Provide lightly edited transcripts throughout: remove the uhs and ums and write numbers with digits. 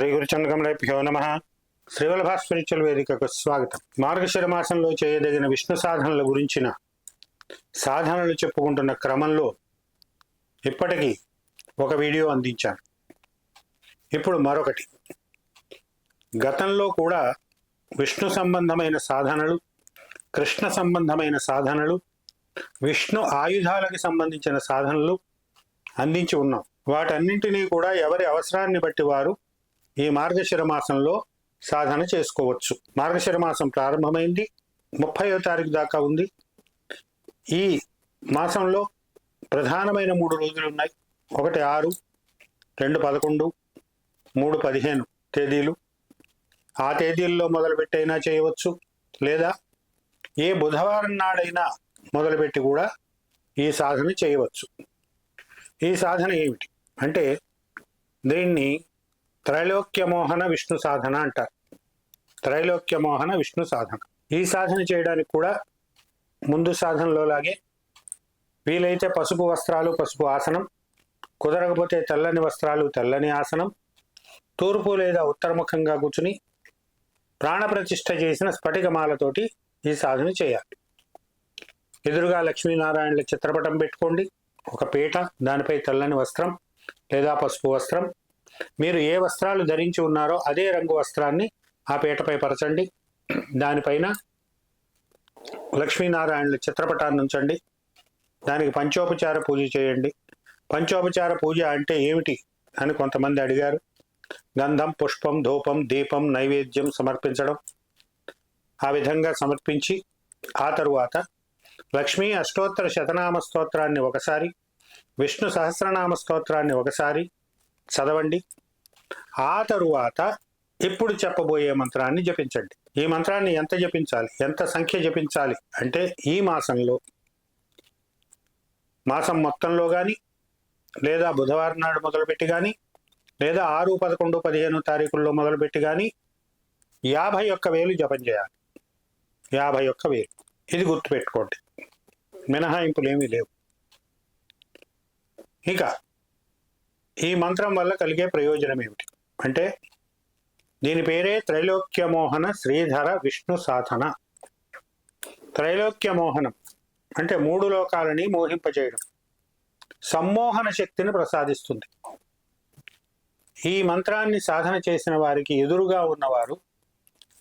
శ్రీ గురుచంద్రకమలేభ్యో నమః. శ్రీవల్లభ స్పిరిచువల్ వేదికకు స్వాగతం. మార్గశిర మాసంలో చేయదగిన విష్ణు సాధనల గురించిన సాధనలు చెప్పుకుంటున్న క్రమంలో ఇప్పటికీ ఒక వీడియో అందించాను. ఇప్పుడు మరొకటి. గతంలో కూడా విష్ణు సంబంధమైన సాధనలు, కృష్ణ సంబంధమైన సాధనలు, విష్ణు ఆయుధాలకు సంబంధించిన సాధనలు అందించి ఉన్నాం. వాటన్నింటినీ కూడా ఎవరి అవసరాన్ని బట్టి వారు ఈ మార్గశిర మాసంలో సాధన చేసుకోవచ్చు. మార్గశిర మాసం ప్రారంభమైంది, 30వ తారీఖు దాకా ఉంది. ఈ మాసంలో ప్రధానమైన 3 రోజులు ఉన్నాయి. 1 6, 2 11, 3 15 తేదీలు. ఆ తేదీల్లో మొదలుపెట్టైనా చేయవచ్చు, లేదా ఏ బుధవారం నాడైనా మొదలుపెట్టి కూడా ఈ సాధన చేయవచ్చు. ఈ సాధన ఏమిటి అంటే దీన్ని త్రైలోక్యమోహన విష్ణు సాధన అంటారు. త్రైలోక్యమోహన విష్ణు సాధన. ఈ సాధన చేయడానికి కూడా ముందు సాధనలో లాగే వీలైతే పసుపు వస్త్రాలు, పసుపు ఆసనం, కుదరకపోతే తెల్లని వస్త్రాలు, తెల్లని ఆసనం, తూర్పు లేదా ఉత్తరముఖంగా కూర్చుని ప్రాణప్రతిష్ఠ చేసిన స్ఫటికమాలతోటి ఈ సాధన చేయాలి. ఎదురుగా లక్ష్మీనారాయణుల చిత్రపటం పెట్టుకోండి. ఒక పీట, దానిపై తెల్లని వస్త్రం లేదా పసుపు వస్త్రం. మీరు ఏ వస్త్రాలు ధరించి ఉన్నారో అదే రంగు వస్త్రాన్ని ఆ పీటపై పరచండి. దానిపైన లక్ష్మీనారాయణుల చిత్రపటాన్ని ఉంచండి. దానికి పంచోపచార పూజ చేయండి. పంచోపచార పూజ అంటే ఏమిటి అని కొంతమంది అడిగారు. గంధం, పుష్పం, ధూపం, దీపం, నైవేద్యం సమర్పించడం. ఆ విధంగా సమర్పించి ఆ తరువాత లక్ష్మీ అష్టోత్తర శతనామ స్తోత్రాన్ని ఒకసారి, విష్ణు సహస్రనామ స్తోత్రాన్ని ఒకసారి చదవండి. ఆ తరువాత ఇప్పుడు చెప్పబోయే మంత్రాన్ని జపించండి. ఈ మంత్రాన్ని ఎంత జపించాలి, ఎంత సంఖ్య జపించాలి అంటే ఈ మాసంలో, మాసం మొత్తంలో కానీ, లేదా బుధవారం నాడు మొదలుపెట్టి కానీ, లేదా 6, 11, 15 తారీఖుల్లో మొదలుపెట్టి కానీ 51,000 జపం చేయాలి. 51,000. ఇది గుర్తుపెట్టుకోండి, మినహాయింపులు ఏమీ లేవు. ఇక ఈ మంత్రం వల్ల కలిగే ప్రయోజనం ఏమిటి అంటే దీని పేరే త్రైలోక్యమోహన శ్రీధర విష్ణు సాధన. త్రైలోక్యమోహనం అంటే 3 లోకాలని మోహింపచేయడం, సమ్మోహన శక్తిని ప్రసాదిస్తుంది. ఈ మంత్రాన్ని సాధన చేసిన వారికి ఎదురుగా ఉన్నవారు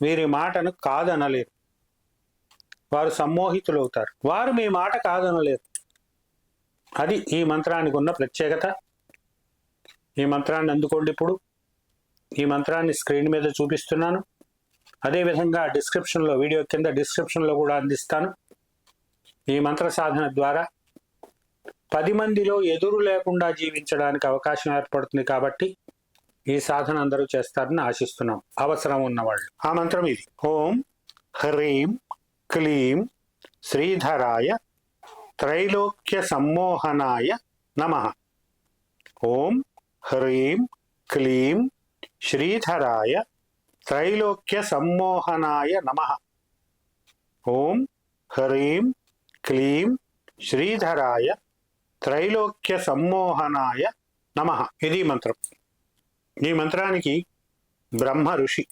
వీరి మాటను కాదనలేరు. వారు సమ్మోహితులవుతారు. వారు మీ మాట కాదనలేరు. అది ఈ మంత్రానికి ఉన్న ప్రత్యేకత. ఈ మంత్రాన్ని అందుకోండి. ఇప్పుడు ఈ మంత్రాన్ని స్క్రీన్ మీద చూపిస్తున్నాను. అదేవిధంగా డిస్క్రిప్షన్లో, వీడియో కింద డిస్క్రిప్షన్లో కూడా అందిస్తాను. ఈ మంత్ర సాధన ద్వారా 10 మందిలో ఎదురు లేకుండా జీవించడానికి అవకాశం ఏర్పడుతుంది. కాబట్టి ఈ సాధన అందరూ చేస్తారని ఆశిస్తున్నాం, అవసరం ఉన్నవాళ్ళు. ఆ మంత్రం ఇది: ఓం హ్రీం క్లీం శ్రీధరాయ త్రైలోక్య సమ్మోహనాయ నమః. ఓం హ్రీం క్లీం శ్రీధరాయ త్రైలోక్య సమ్మోహనాయ నమః. ఓం హ్రీం క్లీం శ్రీధరాయ త్రైలోక్య సమ్మోహనాయ నమః. ఇది మంత్రం. ఈ మంత్రానికి బ్రహ్మ ఋషి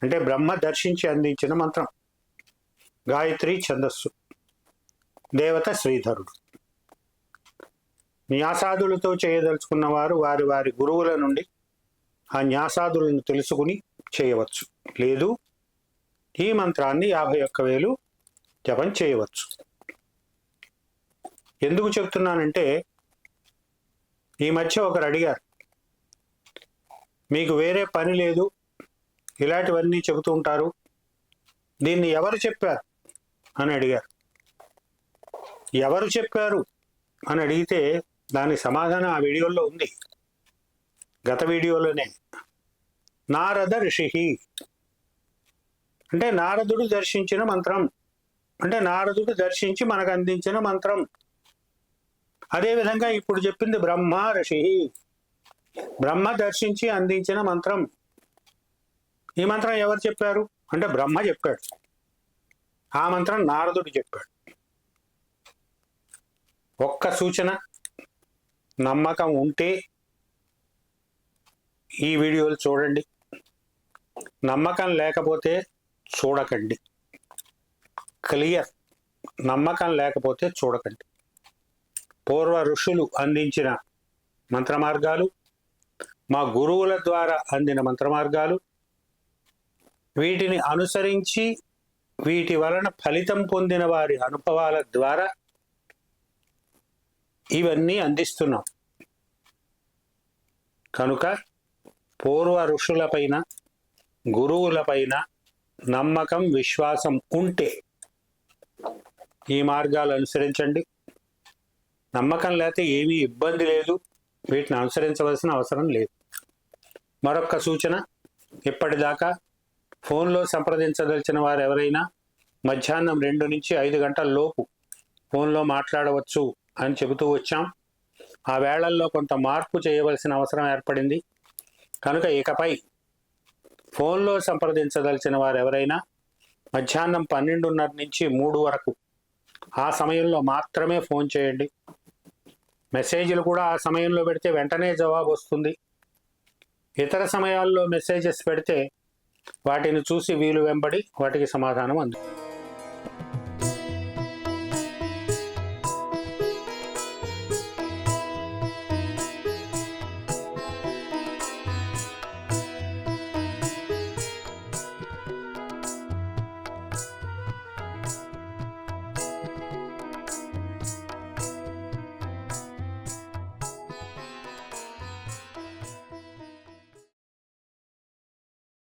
అంటే బ్రహ్మ దర్శించి అందించిన మంత్రం. గాయత్రి ఛందస్సు. దేవత శ్రీధరుడు. న్యాసాదులతో చేయదలుచుకున్న వారు వారి వారి గురువుల నుండి ఆ న్యాసాదులను తెలుసుకుని చేయవచ్చు. లేదు, ఈ మంత్రాన్ని 51,000 జపం చేయవచ్చు. ఎందుకు చెప్తున్నానంటే ఈ మధ్య ఒకరు అడిగారు, మీకు వేరే పని లేదు, ఇలాంటివన్నీ చెబుతూ ఉంటారు, దీన్ని ఎవరు చెప్పారు అని అడిగారు. ఎవరు చెప్పారు అని అడిగితే దాని సమాధానం ఆ వీడియోలో ఉంది, గత వీడియోలోనే. నారద ఋషి అంటే నారదుడు దర్శించిన మంత్రం, అంటే నారదుడు దర్శించి మనకు అందించిన మంత్రం. అదేవిధంగా ఇప్పుడు చెప్పింది బ్రహ్మ ఋషి, బ్రహ్మ దర్శించి అందించిన మంత్రం. ఈ మంత్రం ఎవరు చెప్పారు అంటే బ్రహ్మ చెప్పాడు. ఆ మంత్రం నారదుడు చెప్పాడు. ఒక్క సూచన, నమ్మకం ఉంటే ఈ వీడియోలు చూడండి. నమ్మకం లేకపోతే చూడకండి. క్లియర్. నమ్మకం లేకపోతే చూడకండి. పూర్వ ఋషులు అందించిన మంత్ర మార్గాలు, మా గురువుల ద్వారా అందిన మంత్ర మార్గాలు, వీటిని అనుసరించి వీటి వలన ఫలితం పొందిన వారి అనుభవాల ద్వారా ఇవన్నీ అందిస్తున్నాం. కనుక పూర్వ ఋషులపైన, గురువులపైన నమ్మకం, విశ్వాసం ఉంటే ఈ మార్గాలు అనుసరించండి. నమ్మకం లేకపోతే ఏమీ ఇబ్బంది లేదు, వీటిని అనుసరించవలసిన అవసరం లేదు. మరొక సూచన, ఇప్పటిదాకా ఫోన్లో సంప్రదించదలిచిన వారు ఎవరైనా మధ్యాహ్నం 2 నుంచి 5 గంటల లోపు ఫోన్లో మాట్లాడవచ్చు అని చెబుతూ వచ్చాం. ఆ వేళల్లో కొంత మార్పు చేయవలసిన అవసరం ఏర్పడింది. కనుక ఇకపై ఫోన్లో సంప్రదించదలిచిన వారు ఎవరైనా మధ్యాహ్నం 12:30 నుంచి 3 వరకు ఆ సమయంలో మాత్రమే ఫోన్ చేయండి. మెసేజ్లు కూడా ఆ సమయంలో పెడితే వెంటనే జవాబు వస్తుంది. ఇతర సమయాల్లో మెసేజెస్ పెడితే వాటిని చూసి వీలు వెంబడి వాటికి సమాధానం అందుతుంది.